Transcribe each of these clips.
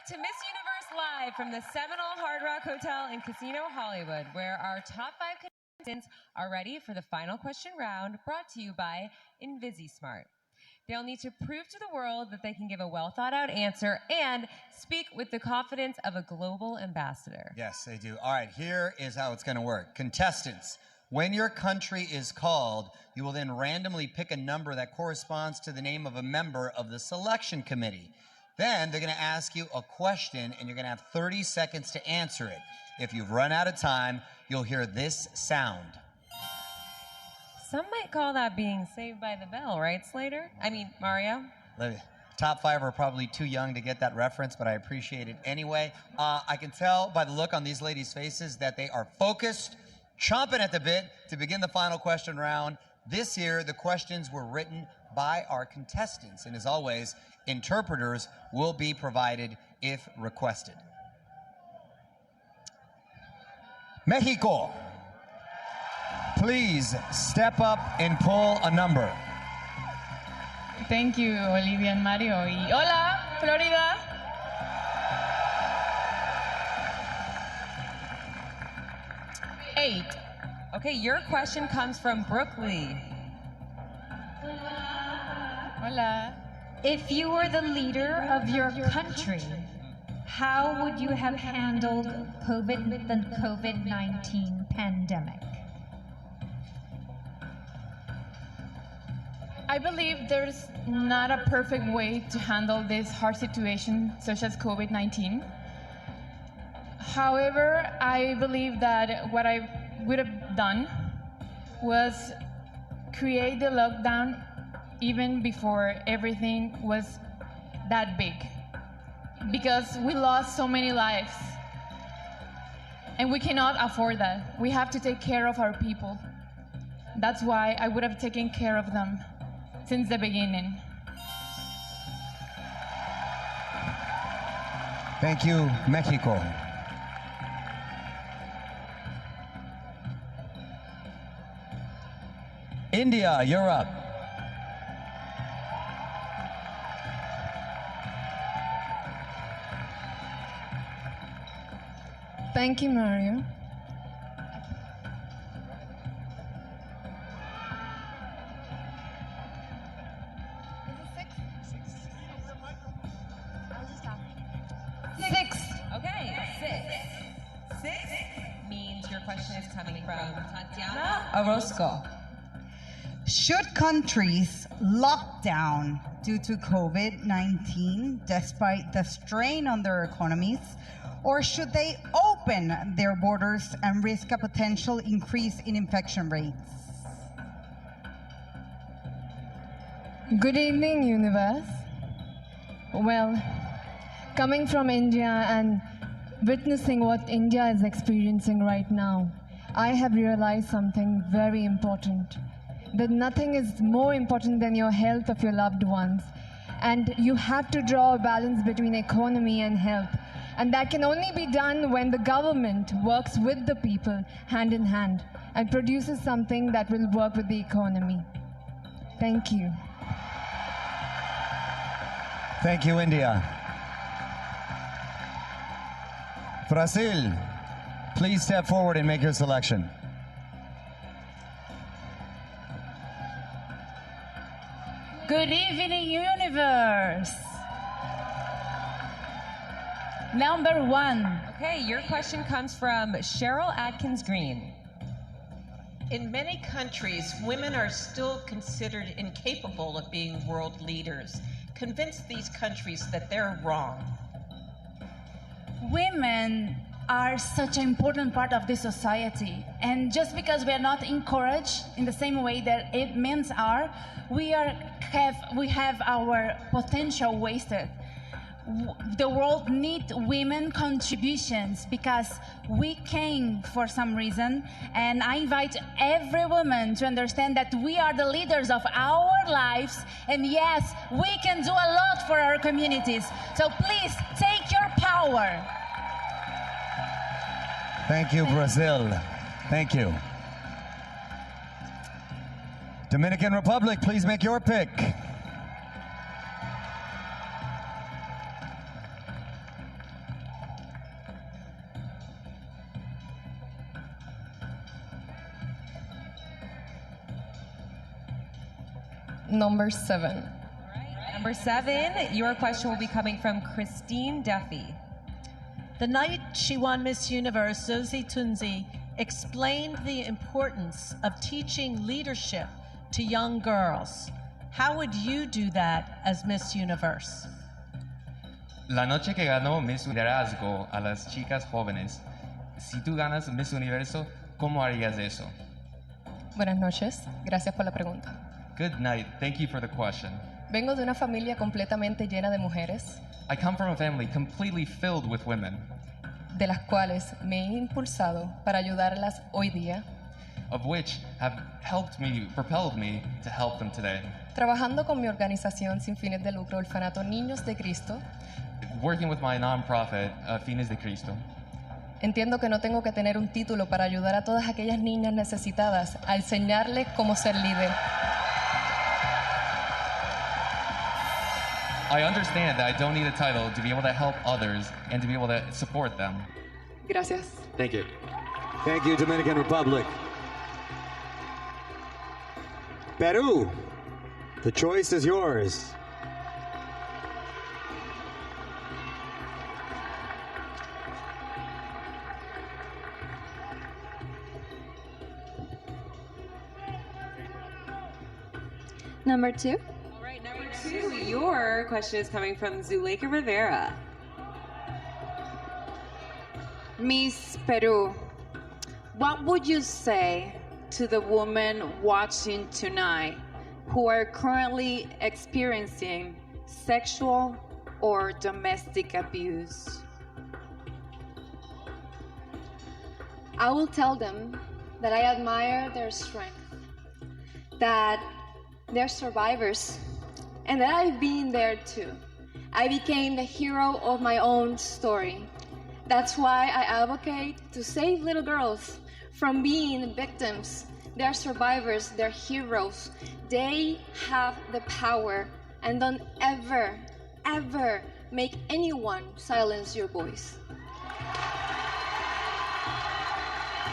back to Miss Universe Live from the Seminole Hard Rock Hotel and Casino Hollywood, where our top 5 contestants are ready for the final question round, brought to you by InvisiSmart. They'll need to prove to the world that they can give a well-thought-out answer and speak with the confidence of a global ambassador. Yes, they do. All right, here is how it's going to work. Contestants, when your country is called, you will then randomly pick a number that corresponds to the name of a member of the selection committee. Then they're going to ask you a question, and you're going to have 30 seconds to answer it. If you've run out of time, you'll hear this sound. Some might call that being saved by the bell, right, Slater? I mean, Mario? Top 5 are probably too young to get that reference, but I appreciate it anyway. I can tell by the look on these ladies' faces that they are focused, chomping at the bit to begin the final question round. This year, the questions were written by our contestants, and as always, interpreters will be provided if requested. Mexico, please step up and pull a number. Thank you, Olivia and Mario. Y hola, Florida. Eight. Okay, your question comes from Brooke Lee. Hola. If you were the leader of your country, how would you have handled the COVID-19 pandemic? I believe there's not a perfect way to handle this hard situation, such as COVID-19. However, I believe that what I would have done was create the lockdown even before everything was that big, because we lost so many lives and we cannot afford that. We have to take care of our people. That's why I would have taken care of them since the beginning. Thank you, Mexico. India, you're up. Thank you, Mario. Six. Okay, 6. 6 means your question is coming from Tatiana Orozco. Should countries lock down due to COVID-19 despite the strain on their economies, or should they open their borders and risk a potential increase in infection rates? Good evening, universe. Well, coming from India and witnessing what India is experiencing right now, I have realized something very important. That nothing is more important than your health of your loved ones. And you have to draw a balance between economy and health. And that can only be done when the government works with the people hand in hand and produces something that will work with the economy. Thank you. Thank you, India. Brazil, please step forward and make your selection. Good evening, universe. Number 1. Okay, your question comes from Cheryl Atkins Green. In many countries, women are still considered incapable of being world leaders. Convince these countries that they're wrong. Women are such an important part of this society, and just because we are not encouraged in the same way that men are, we have our potential wasted. The world needs women contributions because we came for some reason, and I invite every woman to understand that we are the leaders of our lives, and yes, we can do a lot for our communities. So please take your power. Thank you, Brazil. Thank you. Dominican Republic, please make your pick. Number 7. Number 7, your question will be coming from Christine Duffy. The night she won Miss Universe, Zosie Tunzi explained the importance of teaching leadership to young girls. How would you do that as Miss Universe? La noche que ganó Miss Liderazgo a las chicas jóvenes, si tú ganas Miss Universo, ¿cómo harías eso? Buenas noches, gracias por la pregunta. Good night. Thank you for the question. Vengo de una familia completamente llena de mujeres, I come from a family completely filled with women, de las cuales me he impulsado para ayudarlas hoy día, of which have propelled me to help them today. trabajando con mi organización sin fines de lucro, Orfanato Niños de Cristo. Working with my nonprofit, Fines de Cristo. Entiendo que no tengo que tener un título para ayudar a todas aquellas niñas necesitadas a enseñarles cómo ser líder. I understand that I don't need a title to be able to help others and to be able to support them. Gracias. Thank you. Thank you, Dominican Republic. Peru, the choice is yours. Number 2. All right, number 2, your question is coming from Zuleika Rivera. Miss Peru, what would you say to the women watching tonight who are currently experiencing sexual or domestic abuse? I will tell them that I admire their strength, that they're survivors, and that I've been there too. I became the hero of my own story. That's why I advocate to save little girls from being victims. They're survivors, they're heroes. They have the power, and don't ever, ever make anyone silence your voice.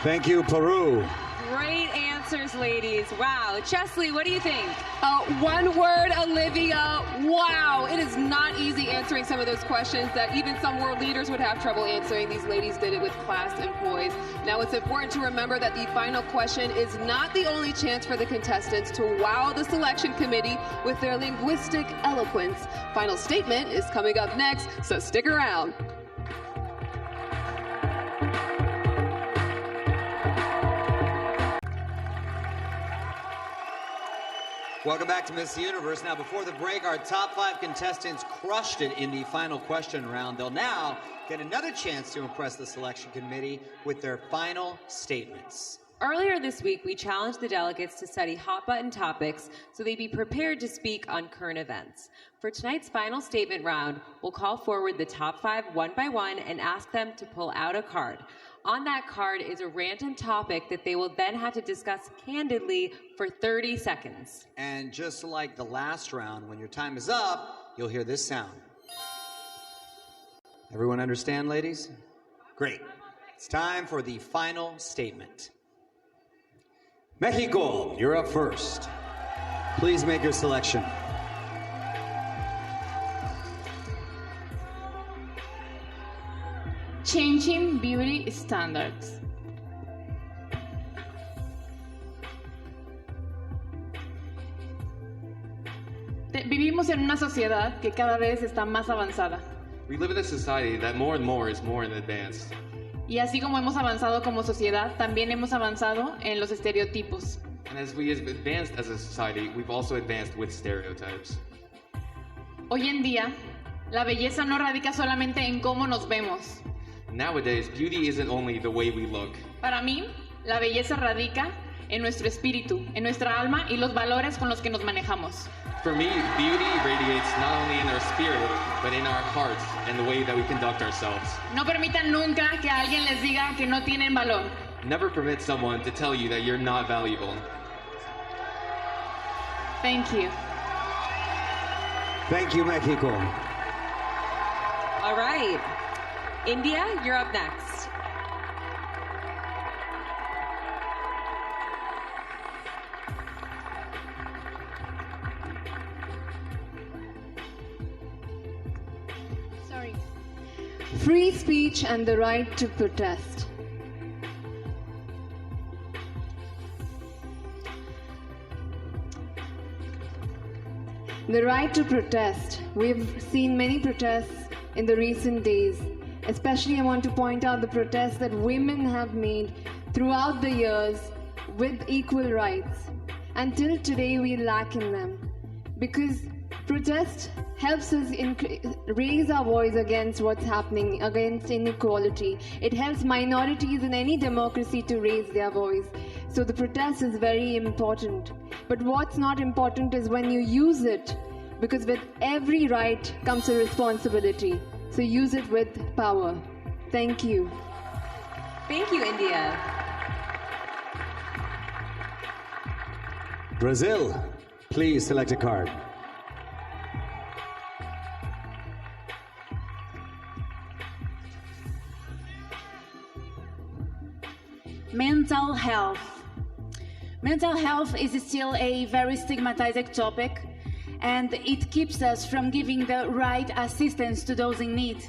Thank you, Peru. Great answers, ladies. Wow. Chesley, what do you think? One word, Olivia. Wow. It is not easy answering some of those questions that even some world leaders would have trouble answering. These ladies did it with class and poise. Now, it's important to remember that the final question is not the only chance for the contestants to wow the selection committee with their linguistic eloquence. Final statement is coming up next, so stick around. Welcome back to Miss Universe. Now, before the break, our top 5 contestants crushed it in the final question round. They'll now get another chance to impress the selection committee with their final statements. Earlier this week, we challenged the delegates to study hot-button topics so they'd be prepared to speak on current events. For tonight's final statement round, we'll call forward the top 5 one by one and ask them to pull out a card. On that card is a random topic that they will then have to discuss candidly for 30 seconds. And just like the last round, when your time is up, you'll hear this sound. Everyone understand, ladies? Great. It's time for the final statement. Mexico, you're up first. Please make your selection. Changing beauty standards. Vivimos en una sociedad que cada vez está más avanzada. We live in a society that more and more is more advanced. Y así como hemos avanzado como sociedad, también hemos avanzado en los estereotipos. And as we have advanced as a society, we've also advanced with stereotypes. Hoy en día, la belleza no radica solamente en cómo nos vemos. Nowadays, beauty isn't only the way we look. Para mí, la belleza radica en nuestro espíritu, en nuestra alma y los valores con los que nos manejamos. For me, beauty radiates not only in our spirit, but in our hearts and the way that we conduct ourselves. No permitan nunca que alguien les diga que no tienen valor. Never permit someone to tell you that you're not valuable. Thank you. Thank you, Mexico. All right. India, you're up next. Sorry. Free speech and the right to protest. The right to protest. We've seen many protests in the recent days. Especially, I want to point out the protests that women have made throughout the years with equal rights. Until today, we lack in them. Because protest helps us raise our voice against what's happening, against inequality. It helps minorities in any democracy to raise their voice. So the protest is very important. But what's not important is when you use it, because with every right comes a responsibility. So use it with power. Thank you. Thank you, India. Brazil, please select a card. Mental health. Mental health is still a very stigmatized topic, and it keeps us from giving the right assistance to those in need.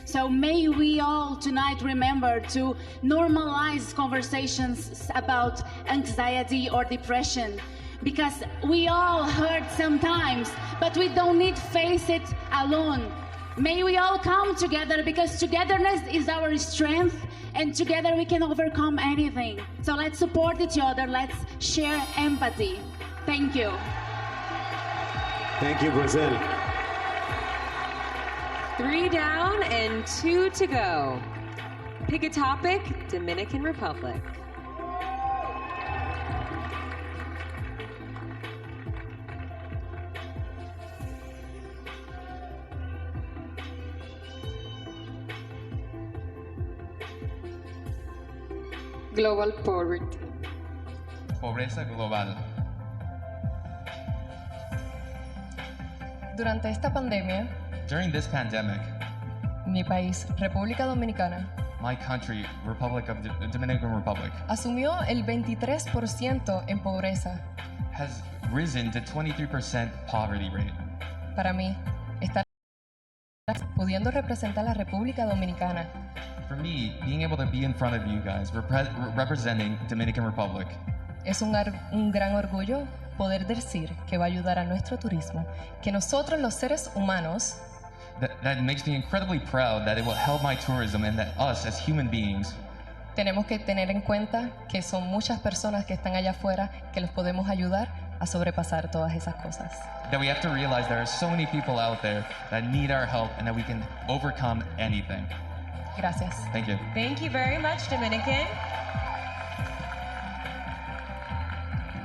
So may we all tonight remember to normalize conversations about anxiety or depression, because we all hurt sometimes, but we don't need to face it alone. May we all come together, because togetherness is our strength, and together we can overcome anything. So let's support each other, let's share empathy. Thank you. Thank you, Brazil. 3 down and 2 to go. Pick a topic, Dominican Republic. Global poverty. Pobreza global. Durante esta pandemia, During this pandemic, mi país, República Dominicana, my country, Dominican Republic, asumió el 23% en pobreza. has risen to 23% poverty rate. Para mí, estar pudiendo representar a la República Dominicana For me, being able to be in front of you guys, representing Dominican Republic, es un gran orgullo poder decir que va a ayudar a nuestro turismo, que nosotros los seres humanos that makes me incredibly proud that it will help my tourism and that us as human beings tenemos que tener en cuenta que son muchas personas que están allá afuera que los podemos ayudar a sobrepasar todas esas cosas. that we have to realize there are so many people out there that need our help and that we can overcome anything. Gracias. Thank you. Thank you very much, Dominican.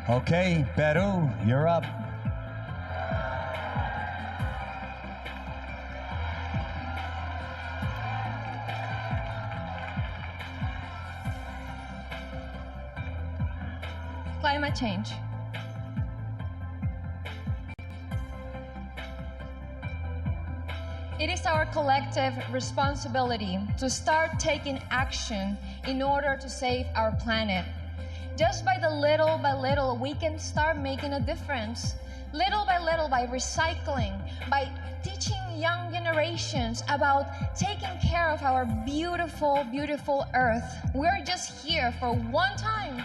Okay, Peru, you're up. Climate change. It is our collective responsibility to start taking action in order to save our planet. Just by little, we can start making a difference. Little by little, by recycling, by teaching young generations about taking care of our beautiful, beautiful Earth. We're just here for one time.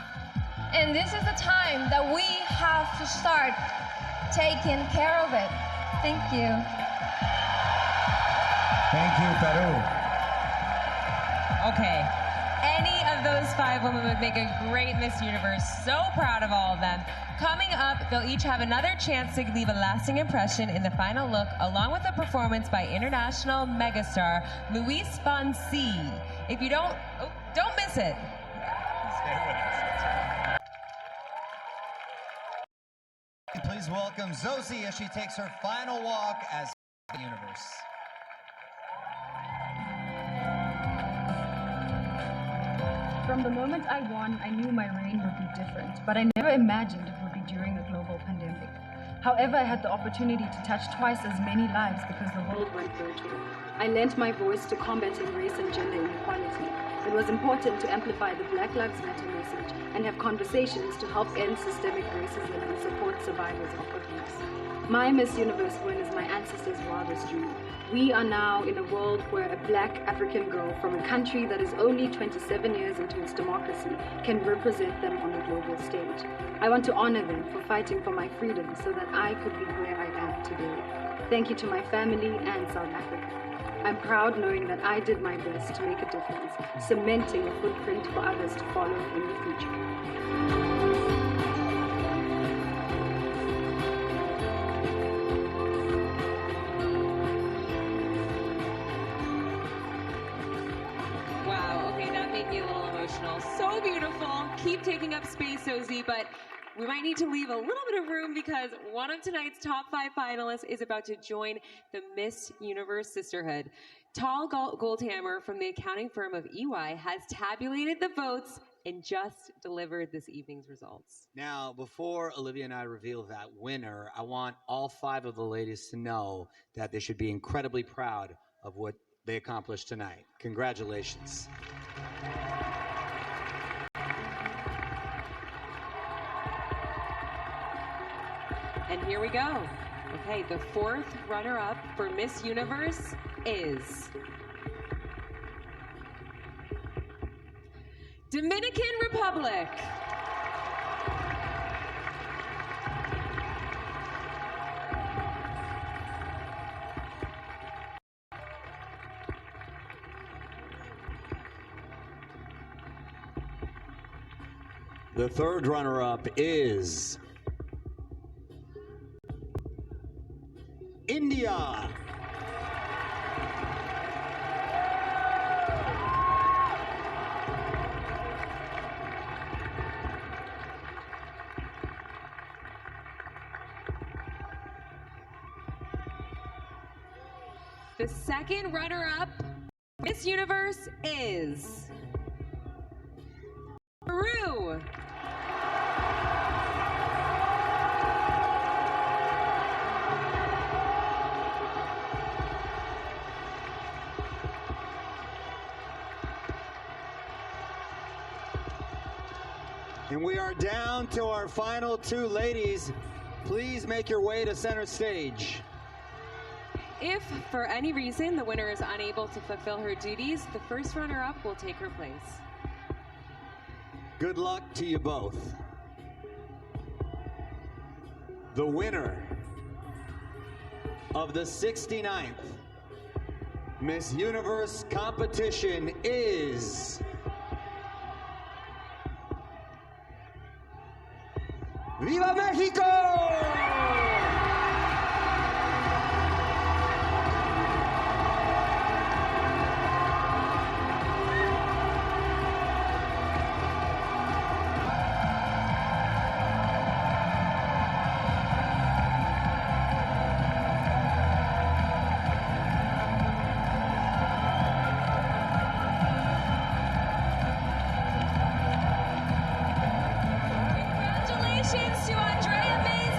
And this is the time that we have to start taking care of it. Thank you. Thank you, Peru. Okay. Any of those 5 women would make a great Miss Universe. So proud of all of them. Coming up, they'll each have another chance to leave a lasting impression in the final look, along with a performance by international megastar Luis Fonsi. If you don't miss it. Stay with us. Please welcome Zosie as she takes her final walk as the universe. From the moment I won, I knew my reign would be different, but I never imagined it would be during a global pandemic. However, I had the opportunity to touch twice as many lives because the world went virtual. I lent my voice to combating race and gender inequality. It was important to amplify the Black Lives Matter message and have conversations to help end systemic racism and support survivors of abuse. My Miss Universe win is my ancestors' wildest dream. We are now in a world where a black African girl from a country that is only 27 years into its democracy can represent them on the global stage. I want to honor them for fighting for my freedom so that I could be where I am today. Thank you to my family and South Africa. I'm proud knowing that I did my best to make a difference, cementing a footprint for others to follow in the future. Wow, okay, that made me a little emotional. So beautiful. Keep taking up space, Ozzy, but we might need to leave a little bit of room because one of tonight's top 5 finalists is about to join the Miss Universe Sisterhood. Tal Goldhammer from the accounting firm of EY has tabulated the votes and just delivered this evening's results. Now, before Olivia and I reveal that winner, I want all 5 of the ladies to know that they should be incredibly proud of what they accomplished tonight. Congratulations. And here we go. Okay, the 4th runner-up for Miss Universe is Dominican Republic. The 3rd runner-up is India. The 2nd runner-up, Miss Universe, is Peru. And we are down to our final 2 ladies. Please make your way to center stage. If, for any reason, the winner is unable to fulfill her duties, the 1st runner-up will take her place. Good luck to you both. The winner of the 69th Miss Universe competition is ¡Viva México! Congratulations to Andrea Mays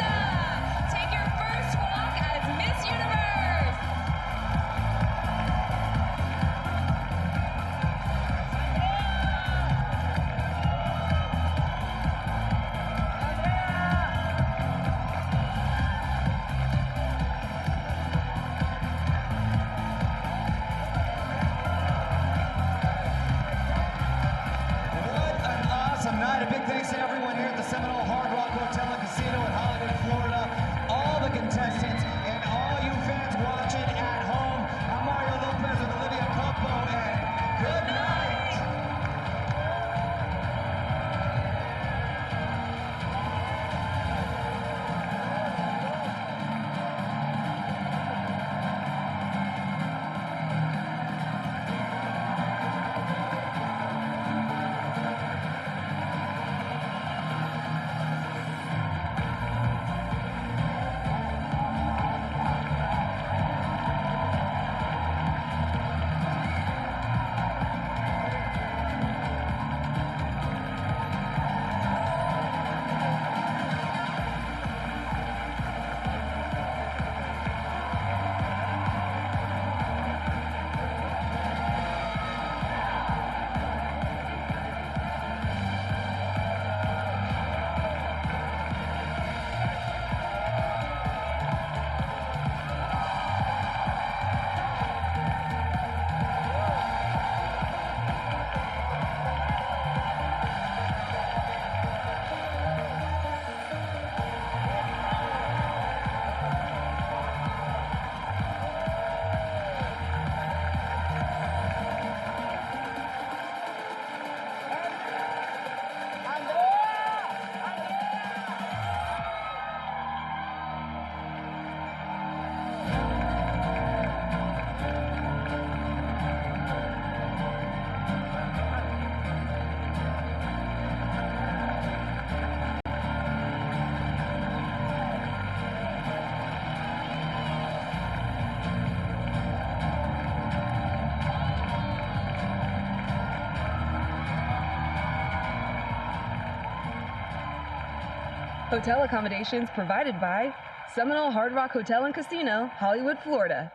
Hotel accommodations provided by Seminole Hard Rock Hotel and Casino, Hollywood, Florida.